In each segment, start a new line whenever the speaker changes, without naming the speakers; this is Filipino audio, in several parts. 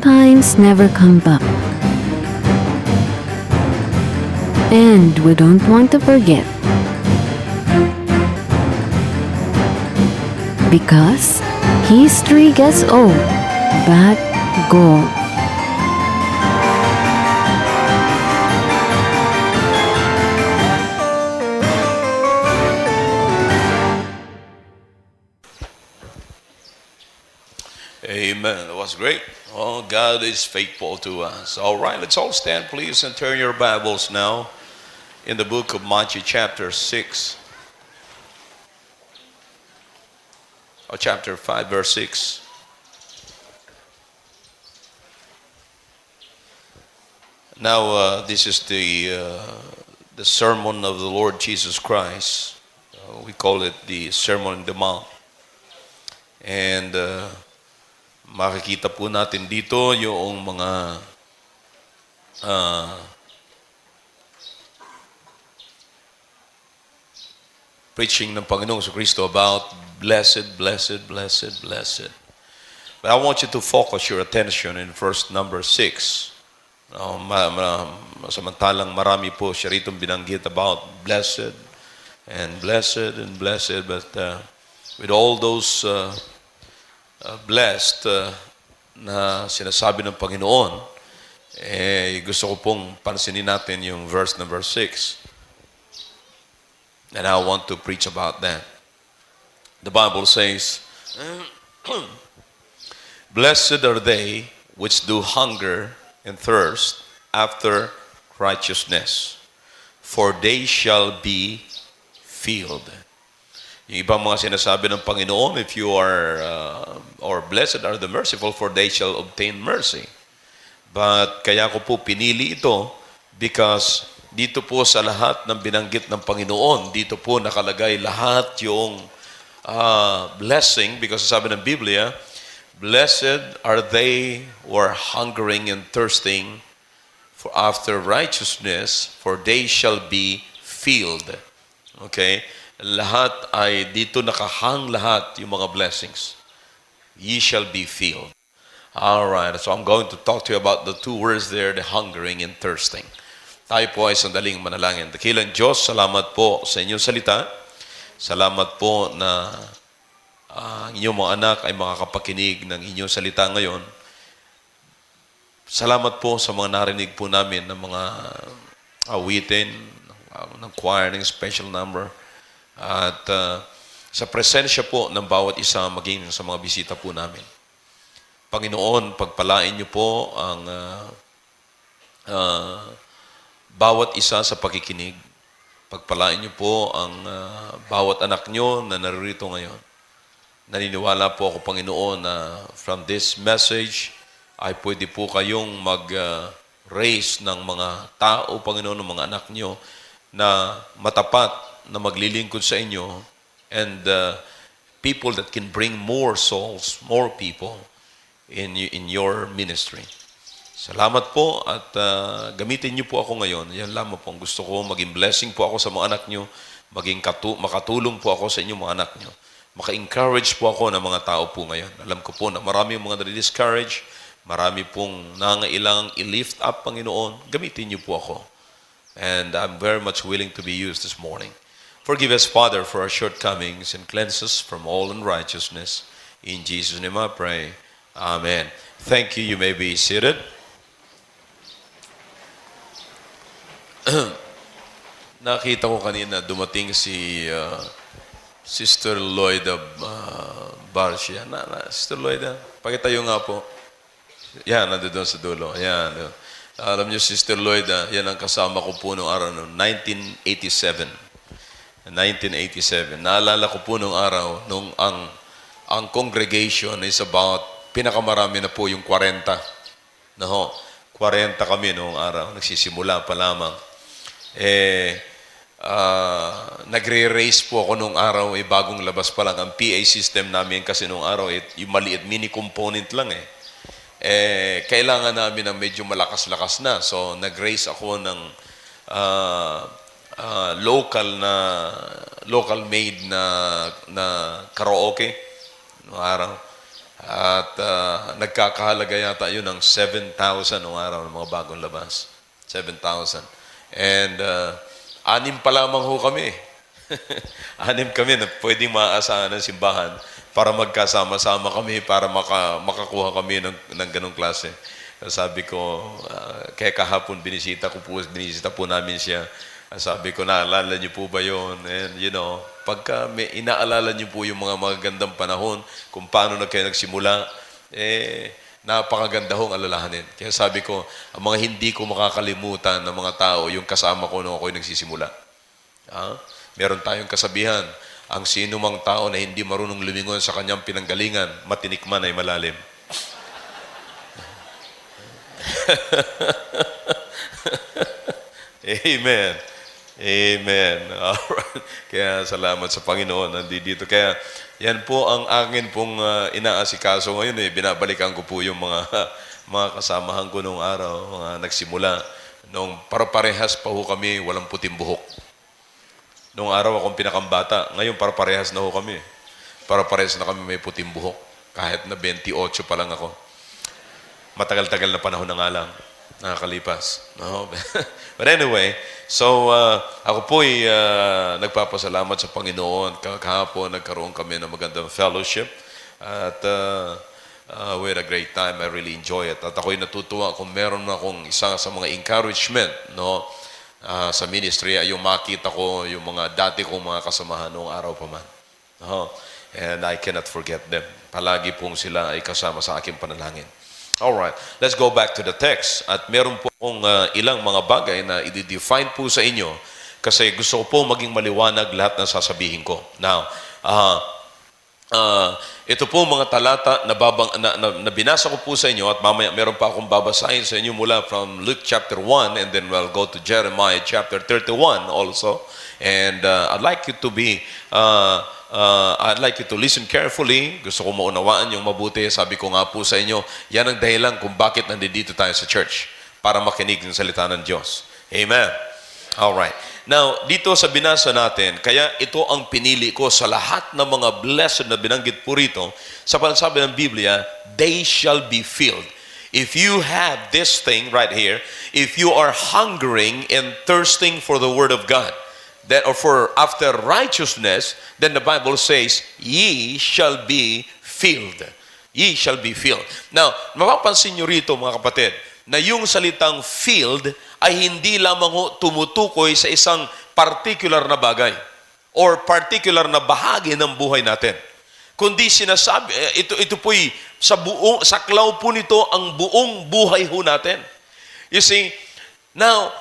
times never come back. And we don't want to forget. Because history gets old, but gold.
Amen. That was great. Oh, God is faithful to us. All right, let's all stand, please, and turn your Bibles now in the book of Matthew, chapter 6, or chapter 5, verse 6. Now, this is the sermon of the Lord Jesus Christ. We call it the Sermon on the Mount. And makikita po natin dito yung mga preaching ng Panginoong Kristo about blessed, blessed, blessed, blessed. But I want you to focus your attention in verse number 6. Samantalang marami po siya rito binanggit about blessed and blessed and blessed, but with all those blessed na sinasabi ng Panginoon, gusto ko pong pansinin natin yung verse number 6. And I want to preach about that. The Bible says, blessed are they which do hunger and thirst after righteousness, for they shall be filled. Yung ibang mga sinasabi ng Panginoon, if you are, or blessed are the merciful, for they shall obtain mercy. But kaya ko po pinili ito because dito po sa lahat ng binanggit ng Panginoon, dito po nakalagay lahat yung blessing, because sabi ng Biblia, blessed are they who are hungering and thirsting for after righteousness, for they shall be filled. Okay? Lahat ay dito nakahang lahat yung mga blessings. Ye shall be filled. Alright, so I'm going to talk to you about the two words there, the hungering and thirsting. Tayo po ay sandaling manalangin. Dakilang Diyos, salamat po sa inyong salita. Salamat po na ang inyong mga anak ay makakapakinig ng inyong salita ngayon. Salamat po sa mga narinig po namin ng mga awitin, ng choir, ng special number. At sa presensya po ng bawat isa maging sa mga bisita po namin. Panginoon, pagpalain niyo po ang bawat isa sa pakikinig. Pagpalain niyo po ang bawat anak niyo na naririto ngayon. Naniniwala po ako, Panginoon, na from this message ay pwede po kayong mag-raise ng mga tao, Panginoon, ng mga anak niyo na matapat na maglilingkod sa inyo, and people that can bring more souls, more people in your ministry. Salamat po at gamitin niyo po ako ngayon. Yan lamang po ang gusto ko. Maging blessing po ako sa mga anak niyo. Maging makatulong po ako sa inyong mga anak niyo. Maka-encourage po ako ng mga tao po ngayon. Alam ko po na marami mga nare-discourage. Marami pong nangailangang i-lift up, Panginoon. Gamitin niyo po ako. And I'm very much willing to be used this morning. Forgive us, Father, for our shortcomings and cleanse us from all unrighteousness. In Jesus' name I pray. Amen. Thank you. You may be seated. Nakita ko kanina dumating si Sister Lloyda Barcia. Sister Lloyda, pakitayo nga po. Yan, nandun sa dulo. Yan. Alam niyo, Sister Lloyda, yan ang kasama ko po noong araw noong 1987. Naalala ko po noong araw, nung ang congregation is about, pinakamarami na po yung 40. No, 40 kami noong araw. Nagsisimula pa lamang. Nagre-race po ako nung araw, bagong labas pa lang. Ang PA system namin kasi nung araw, yung maliit mini component lang kailangan namin ng medyo malakas-lakas na. So, nag-race ako ng local made na karaoke nung araw. At nagkakahalaga yata yun ng 7,000 noong araw ng mga bagong labas. 7,000. And 6 pa lamang ho kami. 6 kami na pwedeng maaasahan ng simbahan para magkasama-sama kami para makakuha kami ng ganong klase. Sabi ko, kaya kahapon binisita po namin siya. Sabi ko, naalala niyo po ba yun? And pagka may inaalala niyo po yung mga magagandang panahon, kung paano kayo nagsimula, napakaganda hong alalahanin. Kaya sabi ko, ang mga hindi ko makakalimutan ng mga tao, yung kasama ko nung ako'y nagsisimula. Meron tayong kasabihan, ang sino mang tao na hindi marunong lumingon sa kanyang pinanggalingan, matinikman ay malalim. Amen. Amen. Alright. Kaya salamat sa Panginoon nandito. Kaya yan po ang akin pong inaasikaso ngayon. Binabalikan ko po yung mga kasamahan ko noong araw, mga nagsimula. Noong parehas pa ho kami, walang puting buhok. Noong araw akong pinakambata. Ngayon parehas na ho kami. Parehas na kami may puting buhok. Kahit na 28 pa lang ako. Matagal-tagal na panahon na nga lang. Nakakalipas. No? But anyway, so ako po'y nagpapasalamat sa Panginoon. Kahapon nagkaroon kami ng magandang fellowship. At we had a great time. I really enjoy it. At ako'y natutuwa kung meron akong isa sa mga encouragement sa ministry ay yung makita ko yung mga dati kong mga kasamahan noong araw pa man. And I cannot forget them. Palagi pong sila ay kasama sa aking panalangin. Alright, let's go back to the text. At meron po akong ilang mga bagay na i-define po sa inyo kasi gusto ko po maging maliwanag lahat ng sasabihin ko. Now, ito po mga talata na binasa ko po sa inyo at mamaya meron pa akong babasahin sa inyo mula from Luke chapter 1 and then we'll go to Jeremiah chapter 31 also. And I'd like you to I'd like you to listen carefully. Gusto ko maunawaan yung mabuti. Sabi ko nga po sa inyo, yan ang dahilan kung bakit nandito tayo sa church. Para makinig ng salita ng Diyos. Amen. Alright. Now, dito sa binasa natin, kaya ito ang pinili ko sa lahat ng mga blessed na binanggit po rito, sa pansabi ng Biblia, they shall be filled. If you have this thing right here, if you are hungering and thirsting for the Word of God, that or for after righteousness, then the Bible says, ye shall be filled. Ye shall be filled. Now, mapapansin nyo rito mga kapatid, na yung salitang filled ay hindi lamang tumutukoy sa isang particular na bagay or particular na bahagi ng buhay natin. Kundi sinasabi, ito po'y saklaw po nito ang buong buhay ho natin. You see, now,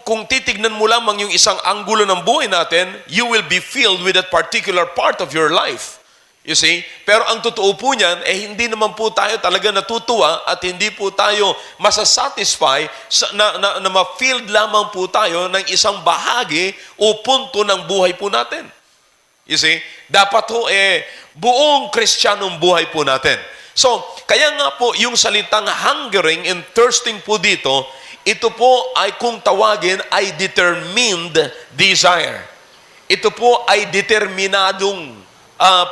kung titignan mo lamang yung isang anggulo ng buhay natin, you will be filled with that particular part of your life. You see? Pero ang totoo po niyan, hindi naman po tayo talaga natutuwa at hindi po tayo masasatisfy na ma-filled lamang po tayo ng isang bahagi o punto ng buhay po natin. You see? Dapat ho buong Kristiyanong buhay po natin. So, kaya nga po yung salitang hungering and thirsting po dito, ito po ay kung tawagin ay determined desire. Ito po ay determinadong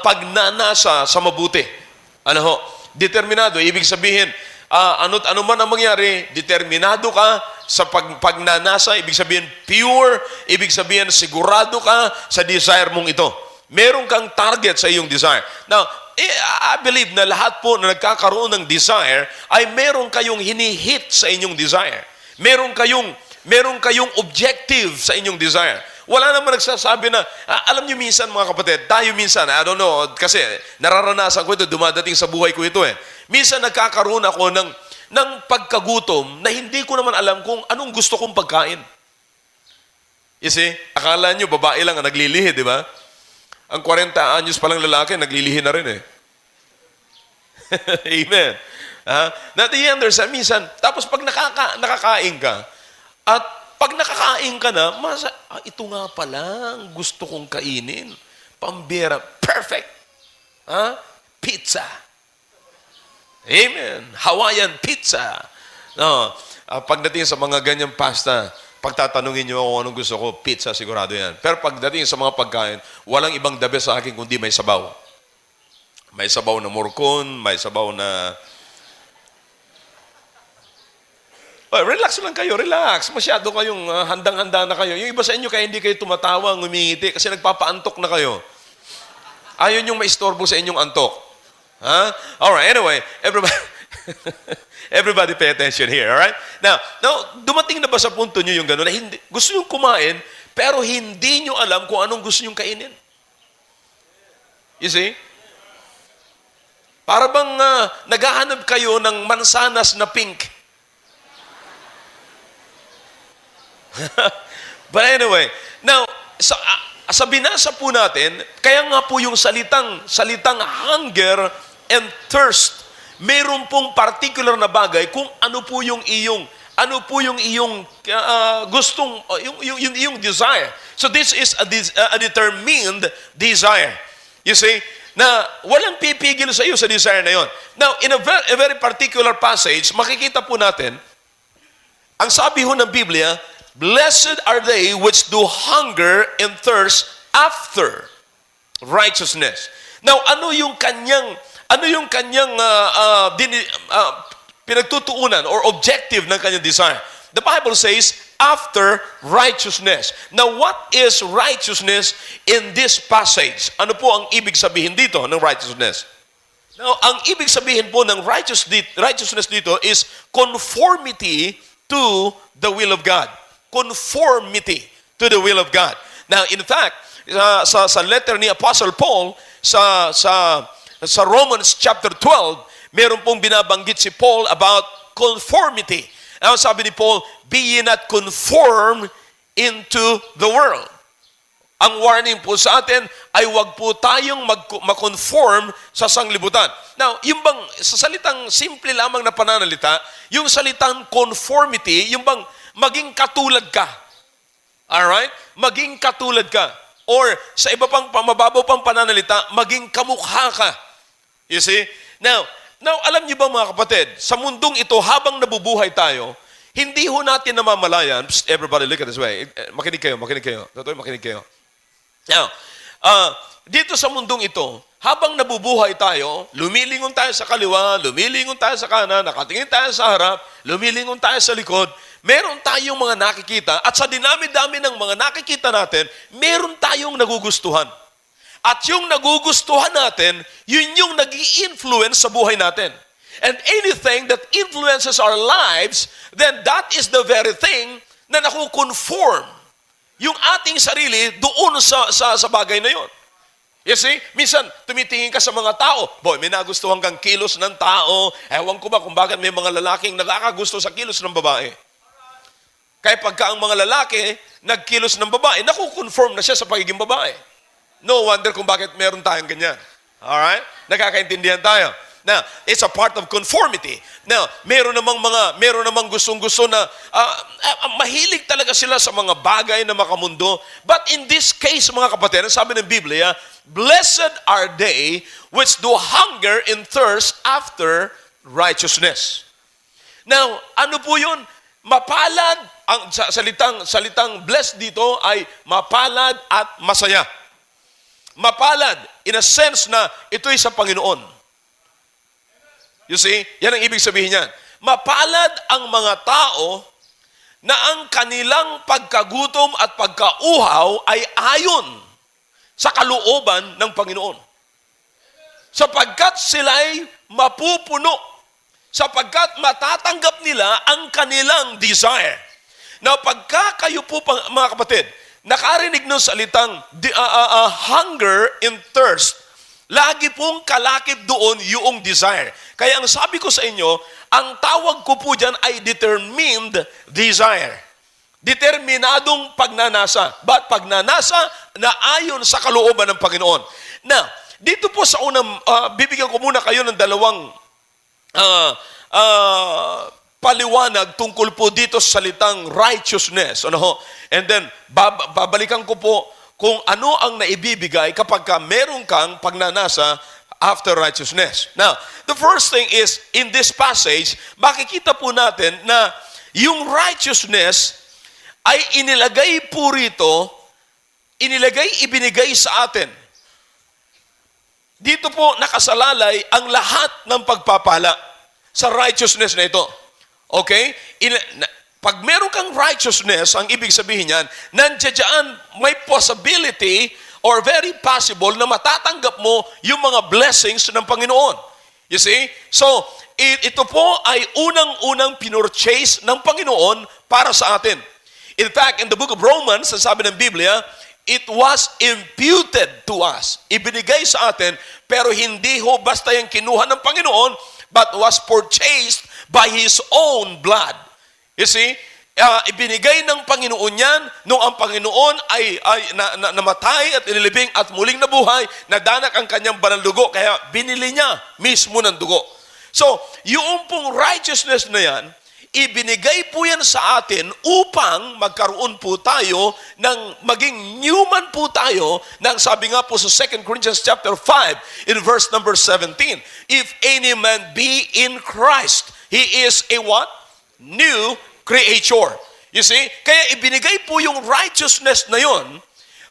pagnanasa sa mabuti. Ano ho? Determinado. Ibig sabihin, ano man ang mangyari, determinado ka sa pagnanasa. Ibig sabihin, pure. Ibig sabihin, sigurado ka sa desire mong ito. Meron kang target sa iyong desire. Now, I believe na lahat po na nagkakaroon ng desire ay meron kayong hinihit sa inyong desire. Meron kayong objective sa inyong desire. Wala naman nagsasabi na, alam niyo minsan mga kapatid, tayo minsan, I don't know, kasi nararanasan ko ito, dumadating sa buhay ko ito Minsan nagkakaroon ako ng pagkagutom na hindi ko naman alam kung anong gusto kong pagkain. You see, akala niyo babae lang ang naglilihi, di ba? Ang 40 anyos pa lang lalaki, naglilihi na rin Amen. Understand, minsan, tapos pag nakakain ka, at pag nakakain ka na, ito nga palang gusto kong kainin. Pambira, perfect. Pizza. Amen. Hawaiian pizza. No, pagdating sa mga ganyang pasta, pagtatanungin niyo ako anong gusto ko, pizza sigurado yan. Pero pagdating sa mga pagkain, walang ibang the best sa akin kundi may sabaw. May sabaw na murkon, may sabaw na... Oh, relax lang kayo, relax. Masyado kayong handang-handa na kayo. Yung iba sa inyo kaya hindi kayo tumatawa, ngumingiti kasi nagpapaantok na kayo. Ayaw niyong maistorbo sa inyong antok. Ha? Alright, anyway, everybody, everybody pay attention here, alright? Now, dumating na ba sa punto niyo yung gano'n na hindi, gusto niyong kumain, pero hindi niyo alam kung anong gusto niyong kainin? You see? Para bang naghahanap kayo ng mansanas na pink? But anyway, now, sa binasa po natin, kaya nga po yung salitang hunger and thirst, meron pong particular na bagay kung ano po yung iyong gustong, yung iyong desire. So this is a determined desire. You see, na walang pipigil sa iyo sa desire na yon. Now, in a very particular passage, makikita po natin, ang sabi ho ng Biblia, blessed are they which do hunger and thirst after righteousness. Now, ano yung kanyang pinagtutuunan or objective ng kanyang desire? The Bible says, after righteousness. Now, what is righteousness in this passage? Ano po ang ibig sabihin dito ng righteousness? Now, ang ibig sabihin po ng righteousness dito is conformity to the will of God. Conformity to the will of God. Now, in fact, sa letter ni Apostle Paul sa Romans chapter 12, meron pong binabanggit si Paul about conformity. Now, sabi ni Paul, be ye not conformed into the world. Ang warning po sa atin ay wag po tayong makonform sa sanglibutan. Now, yung bang sa salitang simple lamang na pananalita, yung salitang conformity, yung bang maging katulad ka. Alright? Maging katulad ka. Or sa iba pang mababaw pang pananalita, maging kamukha ka. You see? Now, alam niyo ba mga kapatid, sa mundong ito, habang nabubuhay tayo, hindi ho natin namamalayan, everybody look at this way, makinig kayo. Totoo, makinig kayo. Now, dito sa mundong ito, habang nabubuhay tayo, lumilingon tayo sa kaliwa, lumilingon tayo sa kanan, nakatingin tayo sa harap, lumilingon tayo sa likod, meron tayong mga nakikita, at sa dinami-dami ng mga nakikita natin, meron tayong nagugustuhan. At yung nagugustuhan natin, yun yung nag-i-influence sa buhay natin. And anything that influences our lives, then that is the very thing na nakukonform yung ating sarili doon sa bagay na yun. You see, minsan tumitingin ka sa mga tao, boy, may nagustuhan kang kilos ng tao, ewan ko ba kung bakit may mga lalaking nakakagusto sa kilos ng babae. Kaya pagka ang mga lalaki nagkilos ng babae, nakukonform na siya sa pagiging babae. No wonder kung bakit meron tayong ganyan. Alright? Nakakaintindihan tayo. Now, it's a part of conformity. Now, meron namang gustong-gusto na mahilig talaga sila sa mga bagay na makamundo. But in this case, mga kapatid, sabi ng Biblia, blessed are they which do hunger and thirst after righteousness. Now, ano po yun? Mapalad, ang salitang blessed dito ay mapalad at masaya. Mapalad, in a sense na ito'y sa Panginoon. You see, yan ang ibig sabihin niyan. Mapalad ang mga tao na ang kanilang pagkagutom at pagkauhaw ay ayon sa kalooban ng Panginoon. Sapagkat sila'y mapupuno, sapagkat matatanggap nila ang kanilang desire. Now, pagka kayo po, mga kapatid, nakarinig ng salitang hunger and thirst, lagi pong kalakip doon yung desire. Kaya ang sabi ko sa inyo, ang tawag ko po dyan ay determined desire. Determinadong pagnanasa. But pagnanasa na ayon sa kalooban ng Panginoon. Now, dito po sa unang, bibigyan ko muna kayo ng dalawang paliwanag tungkol po dito sa salitang righteousness. And then, babalikan ko po kung ano ang naibibigay kapag meron kang pagnanasa after righteousness. Now, the first thing is, in this passage, makikita po natin na yung righteousness ay ibinigay sa atin. Dito po nakasalalay ang lahat ng pagpapala sa righteousness na ito. Okay? Pag meron kang righteousness, ang ibig sabihin niyan, nandiyan dyan, may possibility or very possible na matatanggap mo yung mga blessings ng Panginoon. You see? So, ito po ay unang-unang pinurchase ng Panginoon para sa atin. In fact, in the book of Romans, sabi ng Biblia, it was imputed to us. Ibinigay sa atin, pero hindi ho basta yung kinuha ng Panginoon, but was purchased by His own blood. You see, ibinigay ng Panginoon yan nung ang Panginoon ay namatay at inilibing at muling nabuhay, nadanak ang kanyang banal dugo, kaya binili niya mismo ng dugo. So, yung pong righteousness na yan, ibinigay po yan sa atin upang magkaroon po tayo ng maging human po tayo ng sabi nga po sa 2 Corinthians chapter 5 in verse number 17. If any man be in Christ, he is a what? New creature. You see? Kaya ibinigay po yung righteousness na yon,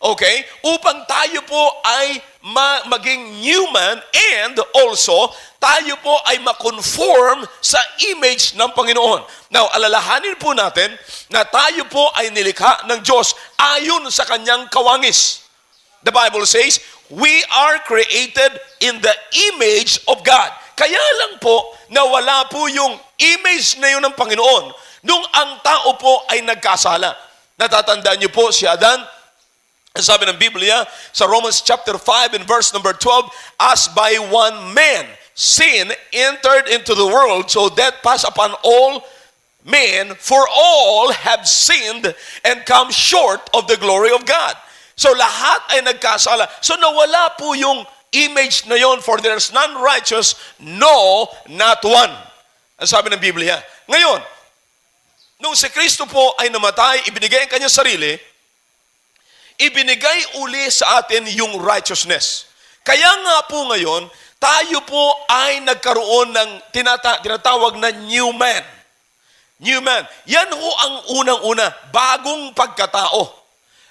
okay, upang tayo po ay maging human and also tayo po ay makonform sa image ng Panginoon. Now, alalahanin po natin na tayo po ay nilikha ng Diyos ayon sa kanyang kawangis. The Bible says, we are created in the image of God. Kaya lang po na wala po yung image na yun ng Panginoon nung ang tao po ay nagkasala. Natatandaan niyo po si Adan? Sabi ng Biblia sa Romans chapter 5 and verse number 12, as by one man sin entered into the world, so death passed upon all men, for all have sinned and come short of the glory of God. So lahat ay nagkasala. So nawala po yung image na yon, for there's none righteous, no, not one. Ang sabi ng Biblia. Ngayon, nung si Kristo po ay namatay, ibinigay ang kanyang sarili, ibinigay uli sa atin yung righteousness. Kaya nga po ngayon, tayo po ay nagkaroon ng tinatawag na new man. New man. Yan ho ang unang-una, bagong pagkatao.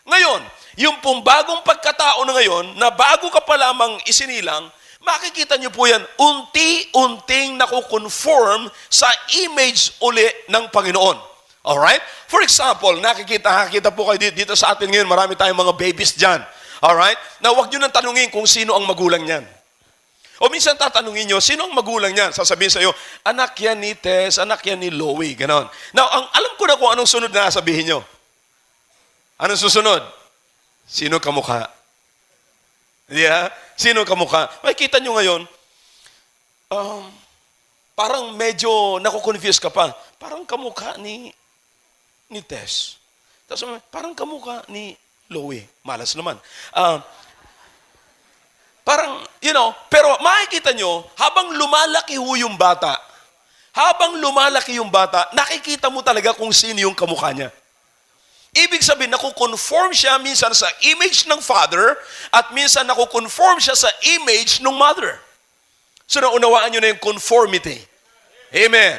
Ngayon, yung pong bagong pagkatao na ngayon, na bago ka pa lamang isinilang, makikita niyo po yan, unti-unting nakukonform sa image uli ng Panginoon. Alright? For example, nakikita po kayo dito sa atin ngayon, marami tayong mga babies dyan. Alright? Na huwag nyo nang tanungin kung sino ang magulang niyan. O minsan tatanungin nyo, sino ang magulang niyan? Sasabihin sa iyo, anak yan ni Tess, anak yan ni Louie, ganon. Now, alam ko na kung anong sunod na sabihin nyo. Anong susunod? Sino kamukha? Yeah? Sino kamukha? Makikita nyo ngayon, parang medyo nakukonfuse ka pa. Parang kamukha ni Tess. Tapos parang kamukha ni Louie. Malas naman. Parang, pero makikita nyo, habang lumalaki ho yung bata, nakikita mo talaga kung sino yung kamukha niya. Ibig sabihin, nakukonform siya minsan sa image ng father at minsan nakukonform siya sa image ng mother. So, naunawaan nyo na yung conformity. Amen.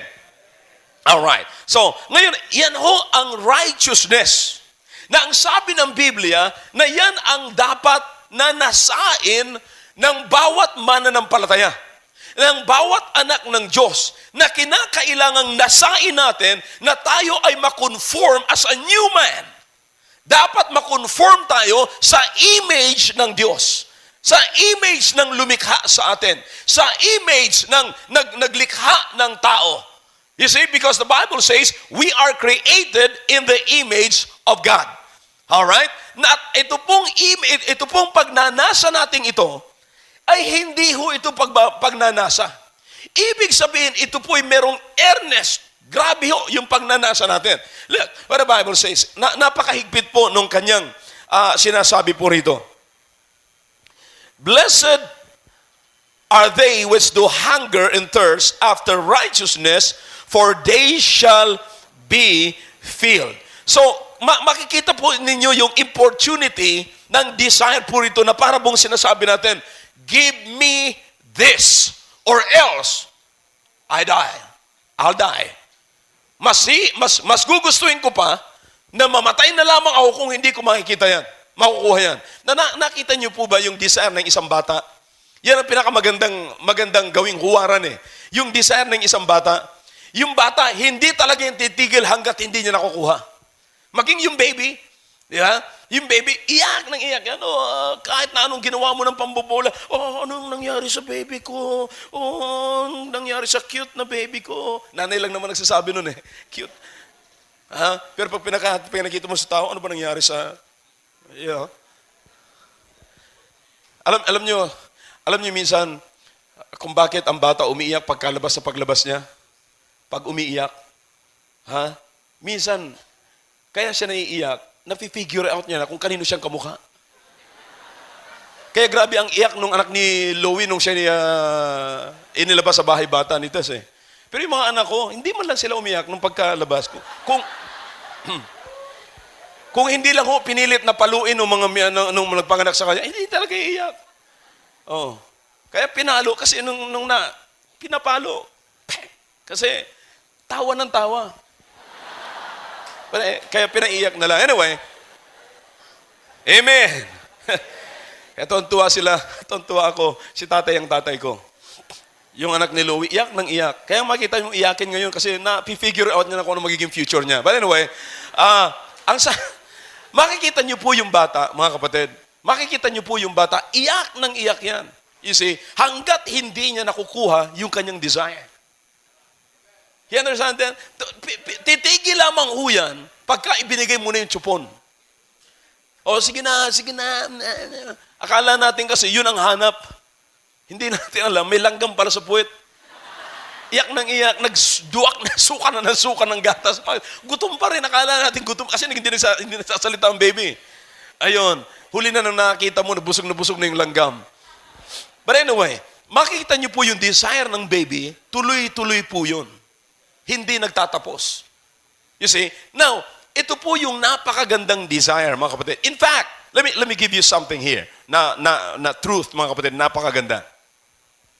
Alright. So, ngayon, yan ho ang righteousness na ang sabi ng Biblia na yan ang dapat na nasain ng bawat mananampalataya, ng bawat anak ng Diyos, na kinakailangang nasain natin na tayo ay makonform as a new man. Dapat makonform tayo sa image ng Diyos, sa image ng lumikha sa atin, sa image ng naglikha ng tao. You see, because the Bible says, we are created in the image of God. Alright? At ito pong pagnanasa nating ito, ay hindi ho ito pagnanasa. Ibig sabihin, ito po ay merong earnest. Grabe ho yung pagnanasa natin. Look, what the Bible says, napakahigpit po nung kanyang sinasabi po rito. Blessed are they which do hunger and thirst after righteousness, for they shall be filled. So, makikita po ninyo yung opportunity ng desire po rito na para bang sinasabi natin, give me this or else I die. I'll die. Mas gugustuhin ko pa na mamatay na lamang ako kung hindi ko makikita yan. Makukuha yan. Nakita niyo po ba yung desire ng isang bata? Yan ang magandang gawing huwaran eh. Yung desire ng isang bata, yung bata hindi talaga yung titigil hanggat hindi niya nakukuha. Maging yung baby, di ba? Yung baby, iyak ng iyak. Ano, kahit na anong ginawa mo ng pambobola, anong nangyari sa baby ko? Anong nangyari sa cute na baby ko? Nanay lang naman nagsasabi nun eh. Cute. Pero pag pinakita mo sa tao, ano ba nangyari sa... Yeah. Alam nyo minsan, kung bakit ang bata umiiyak pagkalabas sa paglabas niya? Pag umiiyak, minsan, kaya siya naiiyak, nafi-figure out niya na kung kanino siyang kamukha. Kaya grabe ang iyak nung anak ni Louie nung siya inilabas sa bahay bata ni Tess eh. Pero yung mga anak ko, hindi man lang sila umiyak nung pagkalabas ko. Kung hindi lang ho pinilit na paluin nung nung nagpanganak sa kanya, hindi talaga iiyak. Oh. Kaya pinalo kasi pinapalo. Kasi tawa ng tawa. Kaya pinaiyak na lang. Anyway, amen. Ito, tuwa sila. Tuwa ako. Si tatay ang tatay ko. Yung anak ni Louie, iyak ng iyak. Kaya makita yung iyakin ngayon kasi na-figure out niya na kung ano magiging future niya. But anyway, makikita niyo po yung bata, mga kapatid. Makikita niyo po yung bata, iyak ng iyak yan. You see, hanggat hindi niya nakukuha yung kanyang desire. You understand that? Titigil lamang ho yan pagka ibinigay mo na yung tsupon. O sige na. Akala natin kasi yun ang hanap. Hindi natin alam, may langgam pala sa puwet. Iyak ng iyak, suka ng gatas. Gutom pa rin, akala natin gutom. Kasi hindi nagsasalita ang baby. Ayun, huli na nang nakita mo, na busog na yung langgam. But anyway, makikita niyo po yung desire ng baby, tuloy-tuloy po yun. Hindi nagtatapos. You see? Now, ito po yung napakagandang desire, mga kapatid. In fact, let me give you something here na truth, mga kapatid, napakaganda.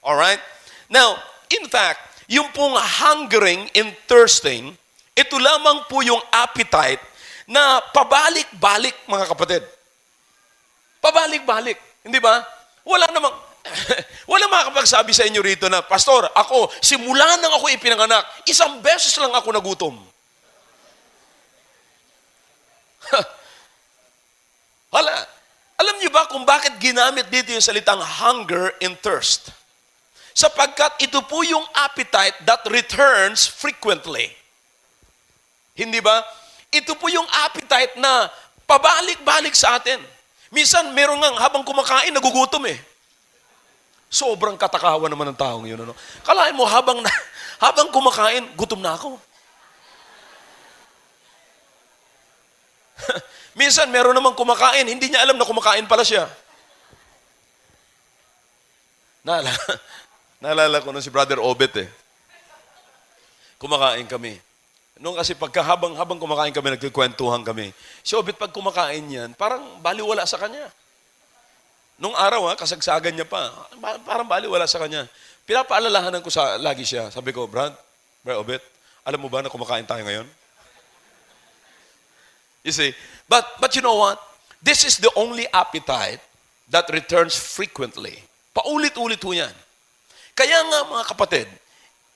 Alright? Now, in fact, yung pong hungering and thirsting, ito lamang po yung appetite na pabalik-balik, mga kapatid. Pabalik-balik. Hindi ba? Wala makakapagsabi sa inyo rito na, Pastor, ako, simula nang ako ipinanganak, isang beses lang ako nagutom. Hala, alam niyo ba kung bakit ginamit dito yung salitang hunger and thirst? Sapagkat ito po yung appetite that returns frequently. Hindi ba? Ito po yung appetite na pabalik-balik sa atin. Minsan, meron nga habang kumakain, nagugutom eh. Sobrang katakawan naman ng taong yun. Ano? Kalahin mo, habang kumakain, gutom na ako. Minsan, meron namang kumakain, hindi niya alam na kumakain pala siya. Naalala ko nung si Brother Obet eh. Kumakain kami. Nung kasi habang kumakain kami, nagkikwentuhan kami. Si Obet pag kumakain yan, parang baliwala sa kanya. Nung araw, kasagsagan niya pa. Parang baliwala sa kanya. Pinapaalalahanan ko lagi siya. Sabi ko, Brad Obet, alam mo ba na kumakain tayo ngayon? You see, but you know what? This is the only appetite that returns frequently. Paulit-ulit ho yan. Kaya nga mga kapatid,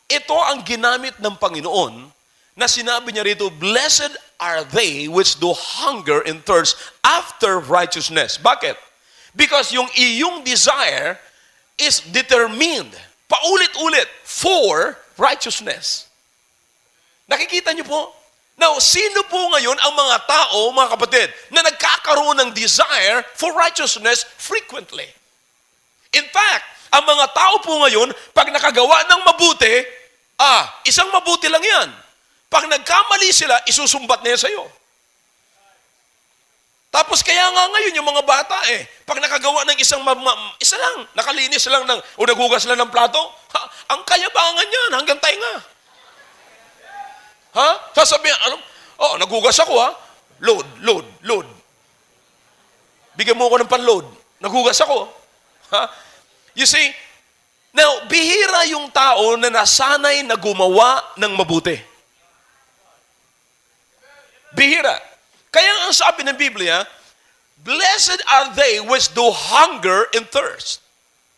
ito ang ginamit ng Panginoon na sinabi niya rito, blessed are they which do hunger and thirst after righteousness. Bakit? Because yung iyong desire is determined, paulit-ulit, for righteousness. Nakikita niyo po? Now, sino po ngayon ang mga tao, mga kapatid, na nagkakaroon ng desire for righteousness frequently? In fact, ang mga tao po ngayon, pag nakagawa ng mabuti, isang mabuti lang yan. Pag nagkamali sila, isusumbat niya sa'yo. Tapos kaya nga ngayon yung mga bata pag nakagawa ng isa lang, nakalinis lang o naghugas lang ng plato, ang kayabangan yan hanggang tainga. Sasabihin, naghugas ako Load. Bigyan mo ako ng panload. Naghugas ako. You see, now, bihira yung tao na nasanay na gumawa ng mabuti. Bihira. Kaya ang sabi ng Biblia, blessed are they which do hunger and thirst.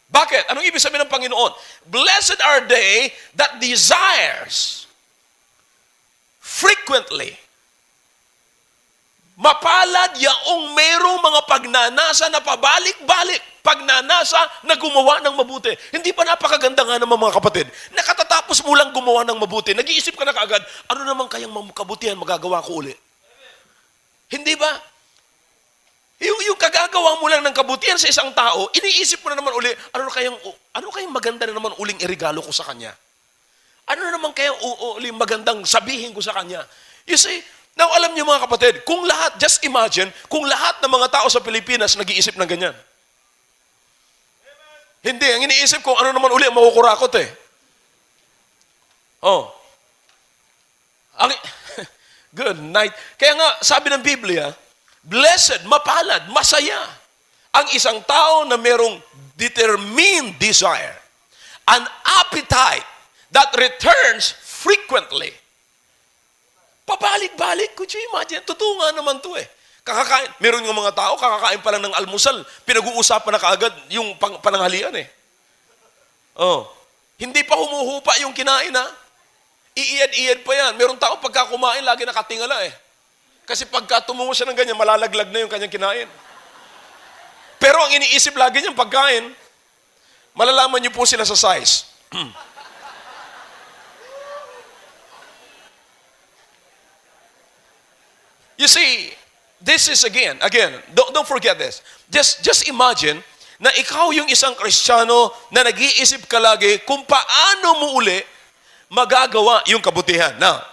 Bakit? Anong ibig sabihin ng Panginoon? Blessed are they that desires frequently. Mapalad yaong mayroong mga pagnanasa na pabalik-balik, pagnanasa na gumawa ng mabuti. Hindi ba napakaganda nga naman mga kapatid? Nakatatapos mo lang gumawa ng mabuti, nag-iisip ka na kaagad, ano naman kayang kabutihan magagawa ko uli? Hindi ba? Yung kagagawa mo lang ng kabutihan sa isang tao, iniisip mo na naman uli, ano kayang maganda na naman uling irigalo ko sa kanya? Ano na naman kayang uling magandang sabihin ko sa kanya? You see, now alam niyo mga kapatid, kung lahat, just imagine, kung lahat ng mga tao sa Pilipinas nag-iisip ng ganyan. Hindi, ang iniisip ko, ano naman uli ang makukurakot eh. Oh. Good night. Kaya nga, sabi ng Biblia, blessed, mapalad, masaya ang isang tao na merong determined desire, an appetite that returns frequently. Pabalik-balik, could you imagine? Totoo nga naman to eh. Kakakain, meron yung mga tao, kakakain pa lang ng almusal, pinag-uusapan na kaagad yung pananghalian eh. Oh. Hindi pa humuhupa yung kinain ha. Iiyad-iyad pa yan. Meron tao pagka kumain, lagi nakatingala eh. Kasi pagka tumungo siya ng ganyan, malalaglag na yung kanyang kinain. Pero ang iniisip lagi niyang pagkain, malalaman niyo po sila sa size. You see, this is again, don't forget this. Just imagine na ikaw yung isang Kristiyano na nag-iisip ka lagi kung paano mo uli magagawa yung kabutihan. Now,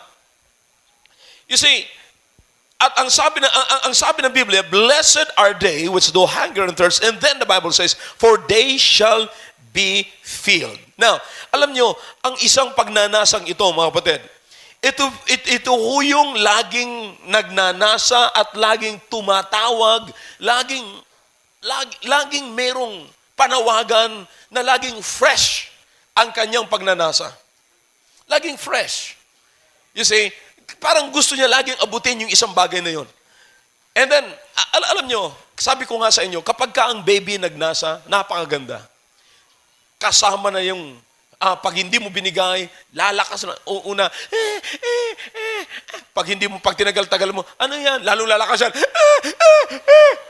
you see, at ang sabi ng Biblia, blessed are they which do hunger and thirst, and then the Bible says, for they shall be filled. Now, alam nyo, ang isang pagnanasang ito, mga kapatid, ito yung laging nagnanasa at laging tumatawag, laging merong panawagan na laging fresh ang kanyang pagnanasa. Laging fresh. You see, parang gusto niya laging abutin yung isang bagay na yun. And then, alam nyo, sabi ko nga sa inyo, kapag ka ang baby nagnasa, napakaganda. Kasama na yung, pag hindi mo binigay, lalakas na, una, pag hindi mo, pag tinagal-tagal mo, ano yan? Lalo lalakas yan.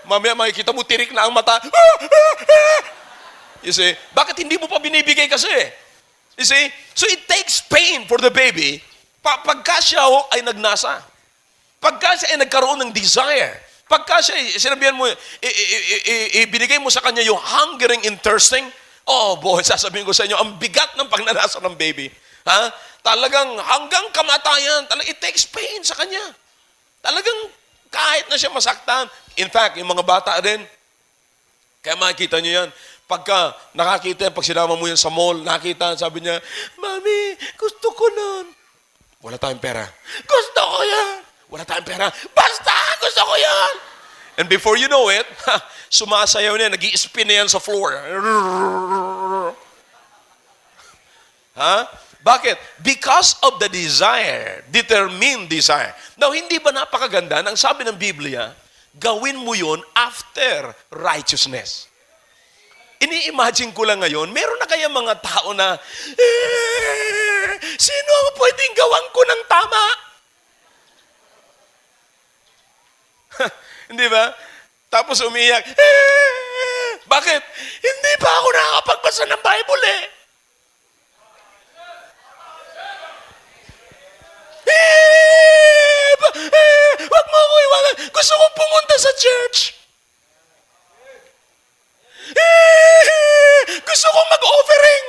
Mamaya makikita mo, tirik na ang mata. You see, bakit hindi mo pa binibigay kasi? You see, so it takes pain for the baby pagka siya ay nagnasa. Pagka siya ay nagkaroon ng desire. Pagka siya, sinabihan mo, ibinigay mo sa kanya yung hungering and thirsting, oh boy, sasabihin ko sa inyo, ang bigat ng pagnanasa ng baby. Ha? Talagang hanggang kamatayan, it takes pain sa kanya. Talagang kahit na siya masaktan. In fact, yung mga bata rin, kaya makikita nyo yan, pagka nakakita yan, pag sinama mo yan sa mall, nakita, sabi niya, Mami, gusto ko nun. Wala tayong pera. Gusto ko yan. Wala tayong pera. Basta, gusto ko yan. And before you know it, sumasayaw na yan, nag-i-spin na yan sa floor. Ha? Bakit? Because of the desire, determined desire. Now, hindi ba napakaganda nang sabi ng Biblia, gawin mo yun after righteousness. Ini-imagine ko lang ngayon, meron na kaya mga tao na, sino ang pwedeng gawan ko ng tama? Hindi ba? Tapos umiyak, bakit? Hindi pa ako nakakapagbasa ng Bible eh. Wag mo ako iwanan. Gusto kong pumunta sa church. Gusto kong mag-offering.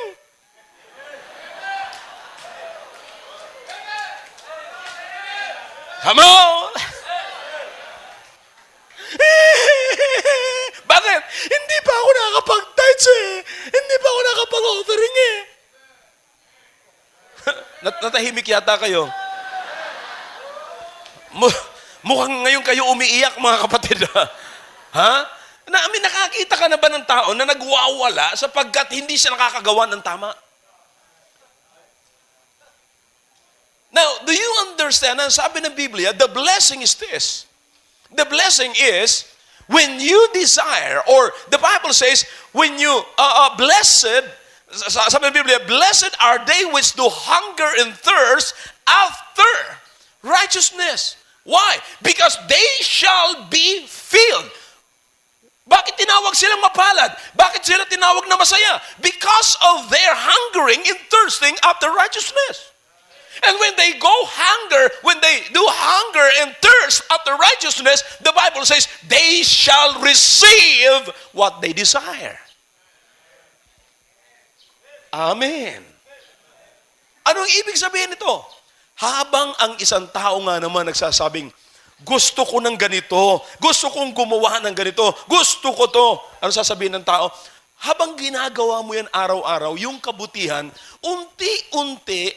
Come on! Bakit? Hindi pa ako nakakapag-tithes eh. Hindi pa ako nakakapag-offering eh. Natahimik yata kayo. Mukhang ngayon kayo umiiyak mga kapatid. Ha? Nakakita ka na ba ng tao na nagwawala sapagkat hindi siya nakakagawa ng tama? Now, do you understand? Ang sabi ng Biblia, the blessing is this. The blessing is, When you desire, or the Bible says, when you, blessed, sabi ng Biblia, blessed are they which do hunger and thirst after righteousness. Why? Because they shall be filled. Bakit tinawag silang mapalad? Bakit sila tinawag na masaya? Because of their hungering and thirsting after righteousness. And when they do hunger and thirst after righteousness, the Bible says, they shall receive what they desire. Amen. Anong ibig sabihin nito? Habang ang isang tao nga naman nagsasabing, gusto ko ng ganito, gusto kong gumawa ng ganito, gusto ko to. Ano sasabihin ng tao? Habang ginagawa mo yan araw-araw, yung kabutihan, unti-unti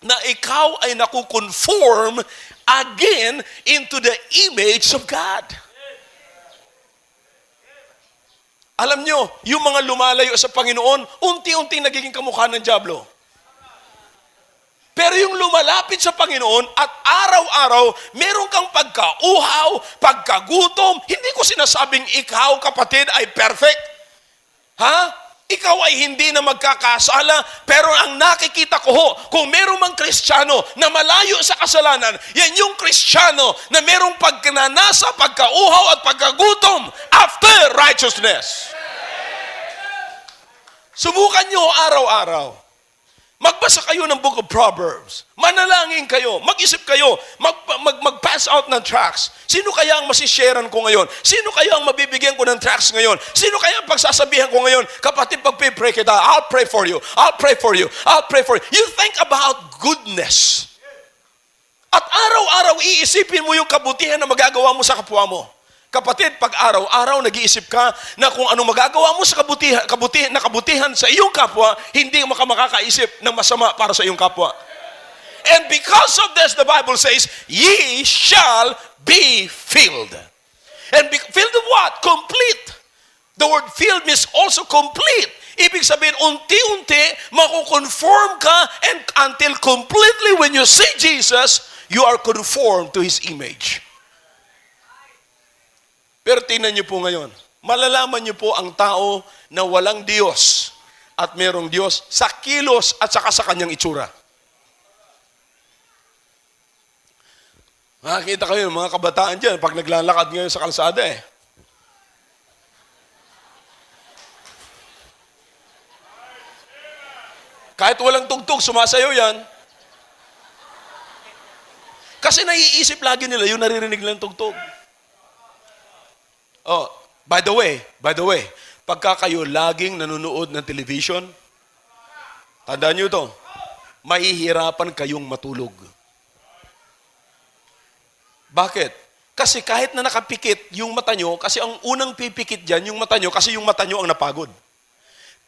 na ikaw ay nakukonform again into the image of God. Alam nyo, yung mga lumalayo sa Panginoon, unti-unti nagiging kamukha ng dyablo. Pero yung lumalapit sa Panginoon at araw-araw, meron kang pagkauhaw, pagkagutom. Hindi ko sinasabing ikaw, kapatid, ay perfect. Ha? Ikaw ay hindi na magkakasala, pero ang nakikita ko kung meron mang Kristiyano na malayo sa kasalanan, yan yung Kristiyano na merong pagkananasa, pagkauhaw at pagkagutom after righteousness. Subukan nyo araw-araw. Magbasa kayo ng Book of Proverbs. Manalangin kayo. Mag-isip kayo. Mag-pass out ng tracts. Sino kaya ang masisharean ko ngayon? Sino kaya ang mabibigyan ko ng tracts ngayon? Sino kaya ang pagsasabihan ko ngayon? Kapatid, pag-pray kita, I'll pray for you. I'll pray for you. I'll pray for you. You think about goodness. At araw-araw iisipin mo yung kabutihan na magagawa mo sa kapwa mo. Kapatid, pag araw-araw nag-iisip ka na kung anong magagawa mo sa kabutihan sa iyong kapwa, hindi ka makakaisip ng masama para sa iyong kapwa. And because of this, the Bible says, ye shall be filled. And filled of what? Complete. The word filled means also complete. Ibig sabihin, unti-unti, makukonform ka, and until completely when you see Jesus, you are conformed to His image. Pero tingnan niyo po ngayon, malalaman niyo po ang tao na walang Diyos at merong Diyos sa kilos at saka sa kanyang itsura. Makikita kayo, mga kabataan dyan, pag naglalakad ngayon sa kalsada Kahit walang tugtog, sumasayaw yan. Kasi naiisip lagi nila yung naririnig nilang tugtog. Oh, by the way, pagka kayo laging nanonood ng television, tandaan nyo ito, mahihirapan kayong matulog. Bakit? Kasi kahit na nakapikit yung mata nyo, kasi ang unang pipikit dyan, yung mata nyo, kasi yung mata nyo ang napagod.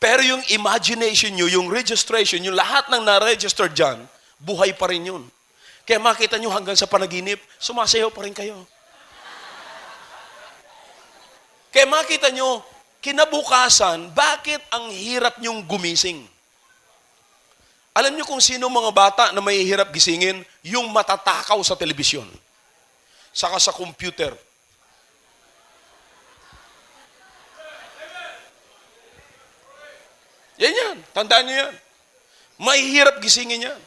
Pero yung imagination nyo, yung registration, yung lahat ng na-register dyan, buhay pa rin yun. Kaya makita nyo hanggang sa panaginip, sumasayaw pa rin kayo. Kaya makita nyo, kinabukasan, bakit ang hirap nyong gumising? Alam nyo kung sino mga bata na mahihirap gisingin? Yung matatakaw sa telebisyon. Saka sa computer. Yan. Tandaan nyo yan. Mahihirap gisingin yan.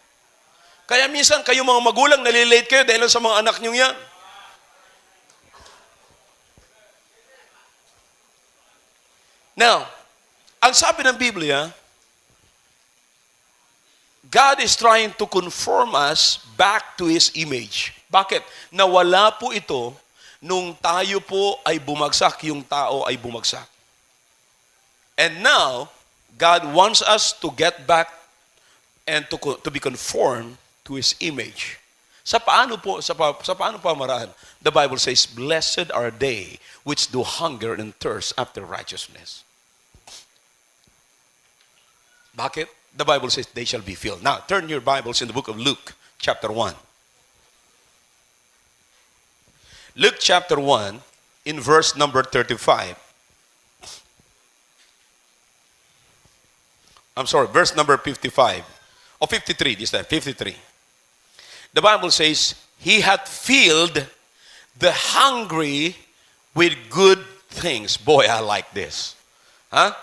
Kaya minsan kayo mga magulang, nalilate kayo dahil sa mga anak nyo yan. Now, ang sabi ng Biblia, God is trying to conform us back to His image. Bakit? Nawala po ito nung tayo po ay bumagsak, yung tao ay bumagsak. And now, God wants us to get back and to be conformed to His image. Sa paano pamaraan? The Bible says, blessed are they which do hunger and thirst after righteousness. Bakit? The Bible says they shall be filled. Now, turn your Bibles in the book of Luke, chapter 1. Luke chapter 1, in verse number 35. I'm sorry, verse number 55. Or 53 this time, 53. The Bible says, He hath filled the hungry with good things. Boy, I like this. Huh?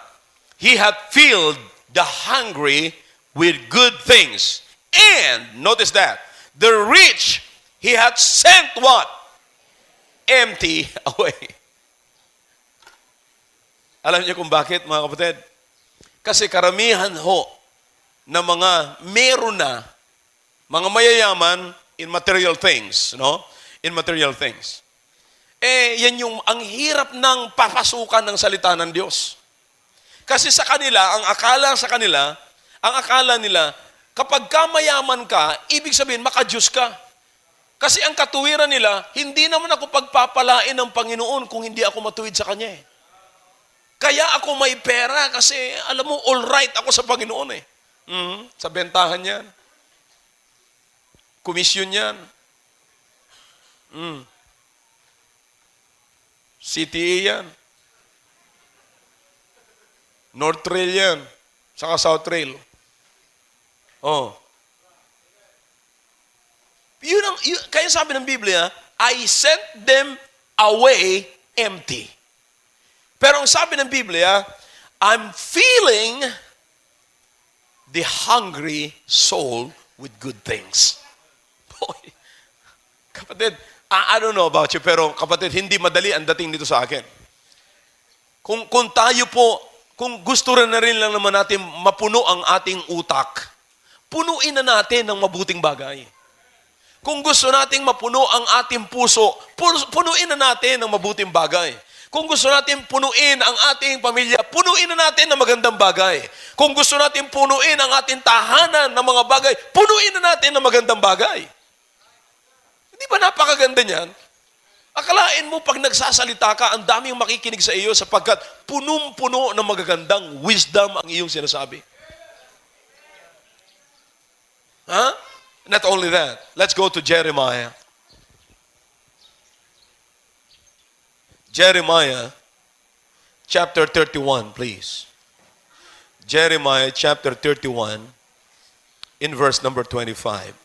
He hath filled the hungry with good things. And, notice that, the rich he hath sent what? Empty away. Alam niyo kung bakit, mga kapatid? Kasi karamihan ho na mga meron na, mga mayayaman in material things, no? In material things. Yan yung ang hirap ng papasukan ng salita ng Diyos. Kasi sa kanila, ang akala nila, kapag ka mayaman ka, ibig sabihin, maka-Diyos ka. Kasi ang katuwiran nila, hindi naman ako pagpapalain ng Panginoon kung hindi ako matuwid sa Kanya eh. Kaya ako may pera kasi, alam mo, all right ako sa Panginoon eh. Sa bentahan yan. Komisyon yan. CTA yan. North Trail yan. Saka South Trail. Oh. Kaya sabi ng Biblia, I sent them away empty. Pero ang sabi ng Biblia, I'm filling the hungry soul with good things. Boy, kapatid, I don't know about you, pero kapatid, hindi madali ang dating dito sa akin. Kung tayo po, kung gusto rin na rin lang naman natin mapuno ang ating utak, punuin na natin ng mabuting bagay. Kung gusto nating mapuno ang ating puso, punuin na natin ng mabuting bagay. Kung gusto natin punuin ang ating pamilya, punuin na natin ng magandang bagay. Kung gusto natin punuin ang ating tahanan ng mga bagay, punuin na natin ng magandang bagay. Hindi ba napakaganda niyan? Akalain mo pag nagsasalita ka, ang daming makikinig sa iyo sapagkat punong-puno ng magagandang wisdom ang iyong sinasabi. Huh? Not only that, let's go to Jeremiah. Jeremiah chapter 31, please. Jeremiah chapter 31 in verse number 25.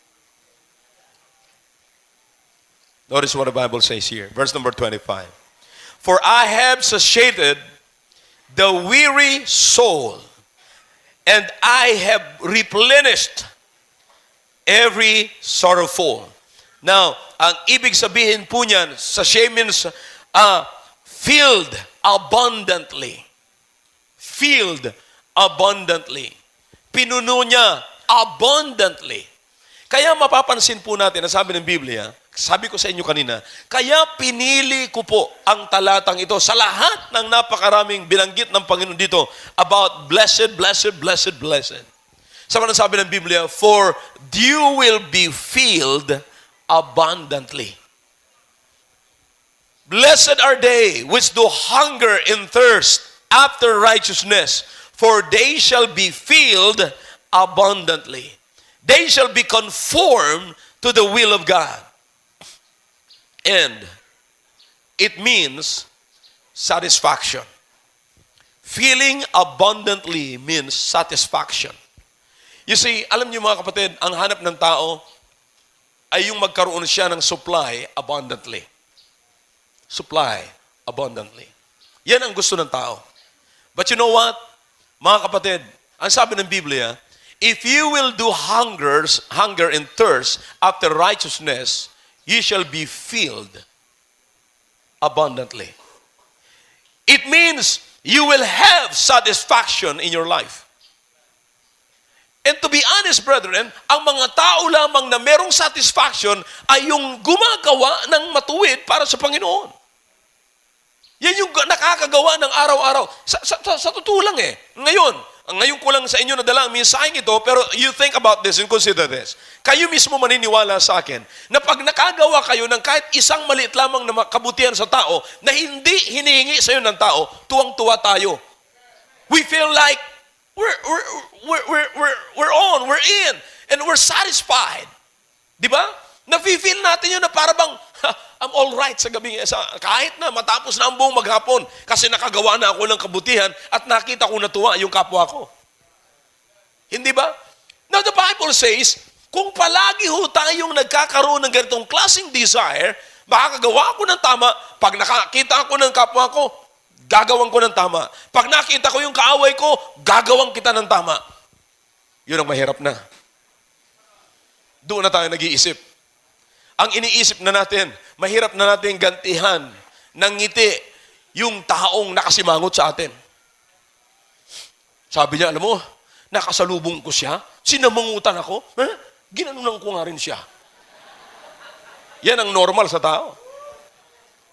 Notice what the Bible says here. Verse number 25. For I have satiated the weary soul, and I have replenished every sorrowful. Now, ang ibig sabihin po niyan, satiate means filled abundantly. Filled abundantly. Pinuno niya abundantly. Kaya mapapansin po natin, na sabi ng Biblia, sabi ko sa inyo kanina, kaya pinili ko po ang talatang ito sa lahat ng napakaraming binanggit ng Panginoon dito about blessed, blessed, blessed, blessed. Sabi ng Biblia, for you will be filled abundantly. Blessed are they which do hunger and thirst after righteousness, for they shall be filled abundantly. They shall be conformed to the will of God. And it means satisfaction. Feeling abundantly means satisfaction. You see, alam niyo mga kapatid, ang hanap ng tao ay yung magkaroon siya ng supply abundantly. Supply abundantly. Yan ang gusto ng tao. But you know what? Mga kapatid, ang sabi ng Biblia, if you will do hunger and thirst after righteousness, you shall be filled abundantly. It means you will have satisfaction in your life. And to be honest, brethren, ang mga tao lamang na merong satisfaction ay yung gumagawa ng matuwid para sa Panginoon. Yan yung nakakagawa ng araw-araw. Sa totoo lang eh. Ngayon ko lang sa inyo nadala ang mensaheng ito, pero you think about this and consider this. Kayo mismo maniniwala sa akin na pag nakagawa kayo ng kahit isang maliit lamang na kabutihan sa tao na hindi hinihingi sa iyo ng tao, tuwang-tuwa tayo. We feel like we're on, we're in, and we're satisfied. Di ba? Nafe-feel natin yun na parang I'm all right sa gabi. Kahit na matapos na ang buong maghapon kasi nakagawa na ako ng kabutihan at nakita ko natuwa yung kapwa ko. Hindi ba? Now the Bible says, kung palagi ho tayong nagkakaroon ng ganitong klaseng desire, Makakagawa ako ng tama. Pag nakakita ako ng kapwa ko, gagawin ko ng tama. Pag nakita ko yung kaaway ko, gagawin kita ng tama. Yun ang mahirap na. Doon na tayo nag-iisip. Ang iniisip na natin, mahirap na natin gantihan ng ngiti yung taong nakasimangot sa atin. Sabi niya, alam mo, nakasalubong ko siya, sinamangutan ako, ginanunan ko nga rin siya. Yan ang normal sa tao.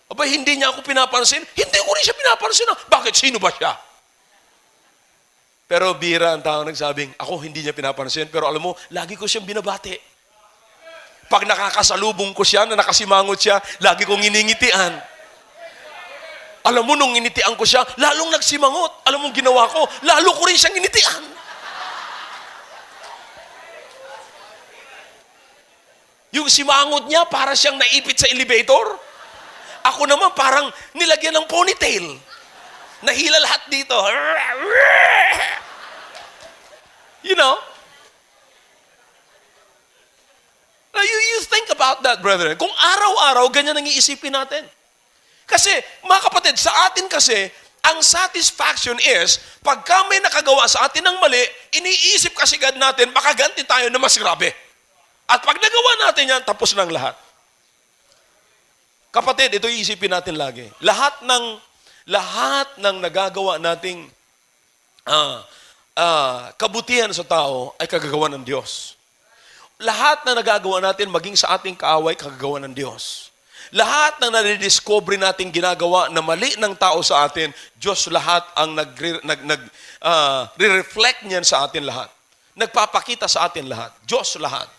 Aba, hindi niya ako pinapansin, hindi ko rin siya pinapansin. Bakit? Sino ba siya? Pero bira ang tao nagsabing, ako hindi niya pinapansin, pero alam mo, lagi ko siyang binabati. Pag nakakasalubong ko siya, na nakasimangot siya, lagi kong iningitian. Alam mo, nung initian ko siya, lalong nagsimangot. Alam mo, ginawa ko, lalo ko rin siyang initian. Yung simangot niya, para siyang naipit sa elevator. Ako naman, parang nilagyan ng ponytail. Nahila lahat dito. You know? Now, you think about that, brethren. Kung araw-araw, ganyan ang iisipin natin. Kasi, mga kapatid, sa atin kasi, ang satisfaction is, pagka may nakagawa sa atin ng mali, iniisip kasi agad natin, makaganti tayo na mas grabe. At pag nagawa natin yan, tapos na ang lahat. Kapatid, ito iisipin natin lagi. Lahat ng nagagawa nating kabutihan sa tao ay kagagawa ng Diyos. Lahat na nagagawa natin, maging sa ating kaaway, kagagawa ng Diyos. Lahat ng nadidiscover natin ginagawa na mali ng tao sa atin, Diyos lahat ang nagre-reflect niyan sa atin lahat. Nagpapakita sa atin lahat. Diyos lahat.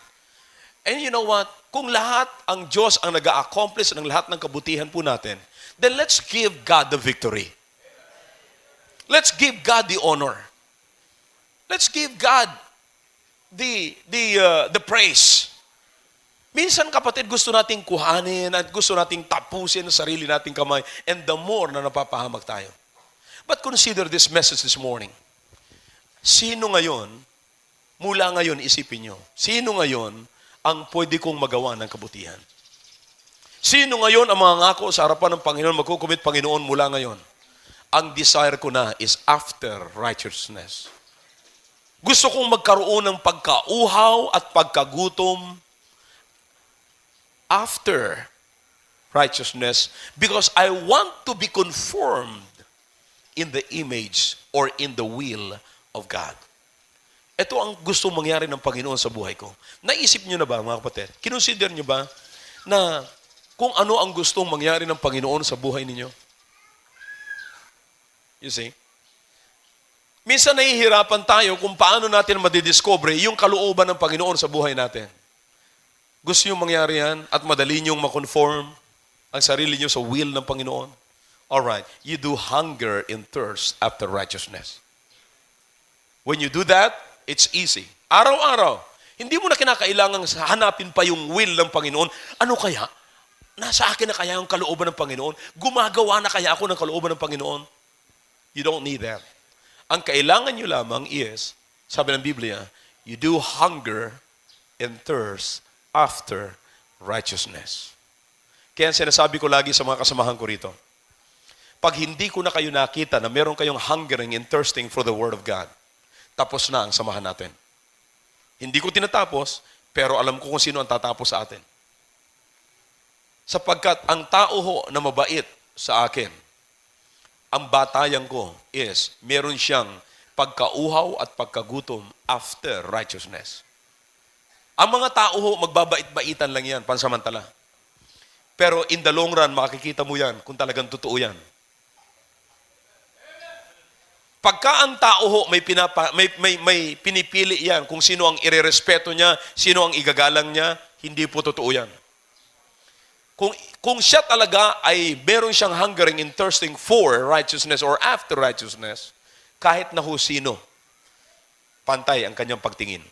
And you know what? Kung lahat ang Diyos ang nag-a-accomplish ng lahat ng kabutihan po natin, then let's give God the victory. Let's give God the honor. Let's give God the praise. Minsan, kapatid, gusto nating kuhanin at gusto nating tapusin ang sarili nating kamay, and the more na napapahamak tayo. But consider this message this morning. Sino ngayon, mula ngayon isipin nyo, sino ngayon ang pwede kong magawa ng kabutihan? Sino ngayon ang mga ngako sa harapan ng Panginoon, magkukumit Panginoon mula ngayon? Ang desire ko na is after righteousness. Gusto kong magkaroon ng pagkauhaw at pagkagutom after righteousness because I want to be conformed in the image or in the will of God. Ito ang gusto mangyari ng Panginoon sa buhay ko. Naisip niyo na ba, mga kapatid? Kinonsider niyo ba na kung ano ang gustong mangyari ng Panginoon sa buhay ninyo? You see? Minsan nahihirapan tayo kung paano natin madidiscover yung kalooban ng Panginoon sa buhay natin. Gusto nyo mangyari yan at madali nyong makonform ang sarili nyo sa will ng Panginoon? Alright, you do hunger and thirst after righteousness. When you do that, it's easy. Araw-araw, hindi mo na kinakailangan hanapin pa yung will ng Panginoon. Ano kaya? Nasa akin na kaya yung kalooban ng Panginoon? Gumagawa na kaya ako ng kalooban ng Panginoon? You don't need that. Ang kailangan nyo lamang is, sabi ng Biblia, you do hunger and thirst after righteousness. Kaya sinasabi ko lagi sa mga kasamahan ko rito, pag hindi ko na kayo nakita na meron kayong hungering and thirsting for the Word of God, tapos na ang samahan natin. Hindi ko tinatapos, pero alam ko kung sino ang tatapos sa atin. Sapagkat ang tao ho na mabait sa akin, ang batayan ko is, meron siyang pagkauhaw at pagkagutom after righteousness. Ang mga tao ho, magbabait-baitan lang yan, pansamantala. Pero in the long run, makikita mo yan kung talagang totoo yan. Pagka ang tao ho, may pinipili yan kung sino ang irerespeto niya, sino ang igagalang niya, hindi po totoo yan. Kung siya talaga ay meron siyang hungering and thirsting for righteousness or after righteousness, kahit na ho sino, pantay ang kanyang pagtingin.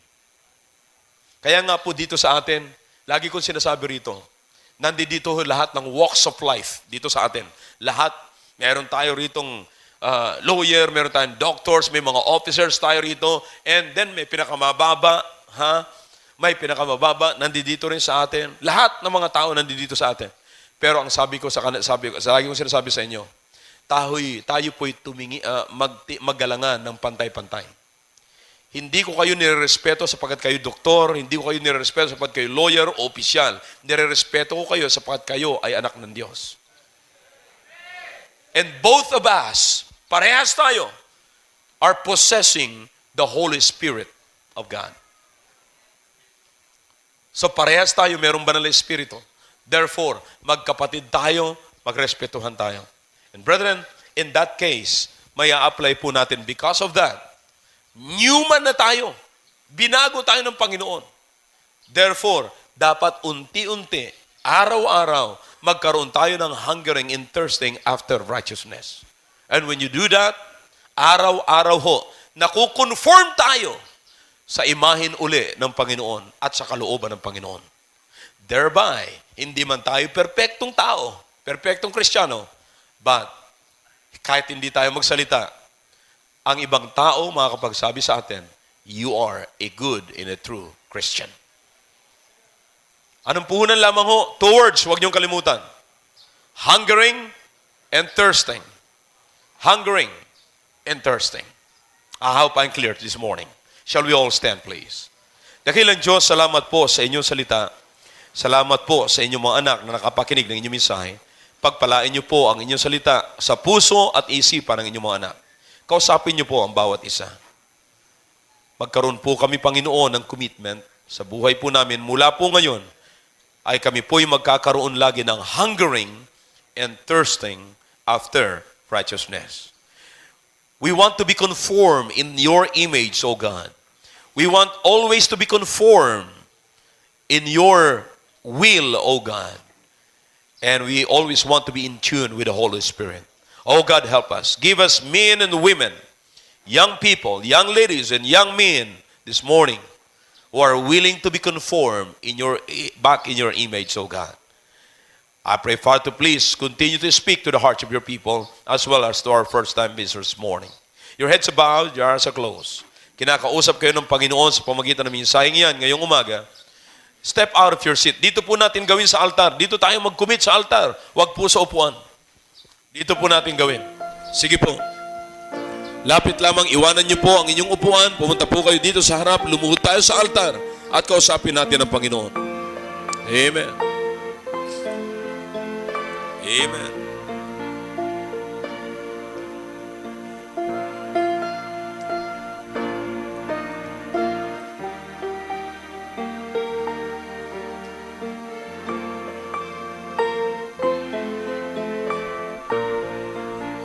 Kaya nga po dito sa atin, lagi kong sinasabi rito, nandito lahat ng walks of life dito sa atin. Lahat, meron tayo ritong lawyer, meron tayong doctors, may mga officers tayo rito, and then may pinakamababa, may pinakamababa, nandito rin sa atin. Lahat ng mga tao nandito sa atin. Pero ang sabi ko lagi kong sinasabi sa inyo, tayo po'y maggalangan ng pantay-pantay. Hindi ko kayo nirerespeto sapagkat kayo doktor, hindi ko kayo nirerespeto sapagkat kayo lawyer o opisyal. Nirerespeto ko kayo sapagkat kayo ay anak ng Diyos. And both of us, parehas tayo, are possessing the Holy Spirit of God. So parehas tayo, mayroong banal na Espiritu. Therefore, magkapatid tayo, magrespetuhan tayo. And brethren, in that case, may a-apply po natin because of that. New man na tayo. Binago tayo ng Panginoon. Therefore, dapat unti-unti, araw-araw, magkaroon tayo ng hungering and thirsting after righteousness. And when you do that, araw-araw ho, nakukonform tayo sa imahin uli ng Panginoon at sa kalooban ng Panginoon. Thereby, hindi man tayo perpektong tao, perpektong Kristiyano, but kahit hindi tayo magsalita, ang ibang tao makakapagsabi sa atin, you are a good and a true Christian. Anong puhunan lamang ho? 2 words, huwag niyong kalimutan. Hungering and thirsting. Hungering and thirsting. I hope I'm clear this morning. Shall we all stand, please? Dakilang Diyos, salamat po sa inyong salita. Salamat po sa inyong mga anak na nakapakinig ng inyong mensahe. Pagpalain niyo po ang inyong salita sa puso at isipan ng inyong mga anak. Kausapin niyo po ang bawat isa. Magkaroon po kami, Panginoon, ng commitment sa buhay po namin. Mula po ngayon, ay kami po'y magkakaroon lagi ng hungering and thirsting after righteousness. We want to be conformed in your image, O God. We want always to be conformed in your will, O God. And we always want to be in tune with the Holy Spirit. Oh God, help us. Give us men and women, young people, young ladies and young men this morning who are willing to be conformed back in your image, oh God. I pray, Father, to please continue to speak to the hearts of your people as well as to our first-time visitors this morning. Your heads are bowed, your eyes are closed. Kinakausap kayo ng Panginoon sa pamagitan ng mensaheng yan ngayong umaga. Step out of your seat. Dito po natin gawin sa altar. Dito tayo mag-commit sa altar. Huwag po sa upuan. Dito po natin gawin. Sige po. Lapit lamang, iwanan niyo po ang inyong upuan. Pumunta po kayo dito sa harap. Lumuhod tayo sa altar. At kausapin natin ang Panginoon. Amen. Amen.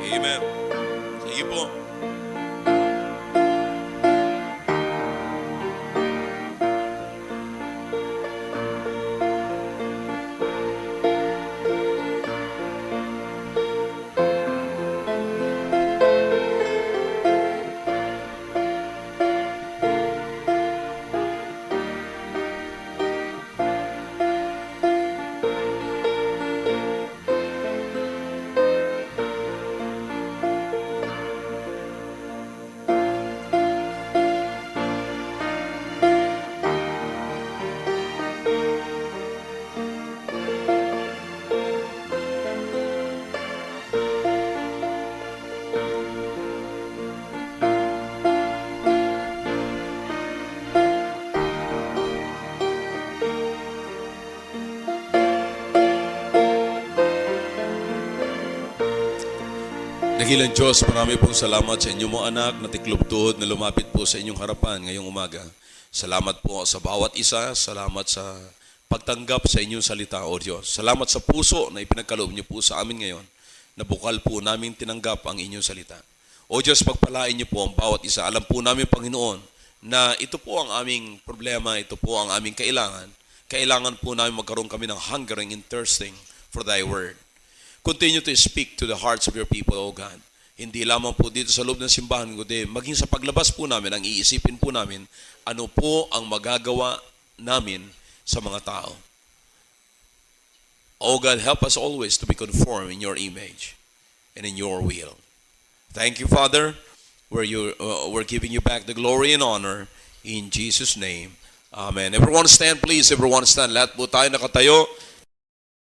Amen. Sige po. Dakilang Diyos, marami pong salamat sa inyong mga anak na tiklop-tuhod na lumapit po sa inyong harapan ngayong umaga. Salamat po sa bawat isa. Salamat sa pagtanggap sa inyong salita, O Diyos. Salamat sa puso na ipinagkaloob niyo po sa amin ngayon na bukal po namin tinanggap ang inyong salita. O Diyos, pagpalain niyo po ang bawat isa. Alam po namin, Panginoon, na ito po ang aming problema, ito po ang aming kailangan. Kailangan po namin magkaroon kami ng hungering and thirsting for Thy Word. Continue to speak to the hearts of your people, O God. Hindi lamang po dito sa loob ng simbahan, kundi maging sa paglabas po namin, ang iisipin po namin, ano po ang magagawa namin sa mga tao. O God, help us always to be conformed in your image and in your will. Thank you, Father. We're giving you back the glory and honor in Jesus' name. Amen. Everyone stand, please. Everyone stand. Lahat po tayo nakatayo.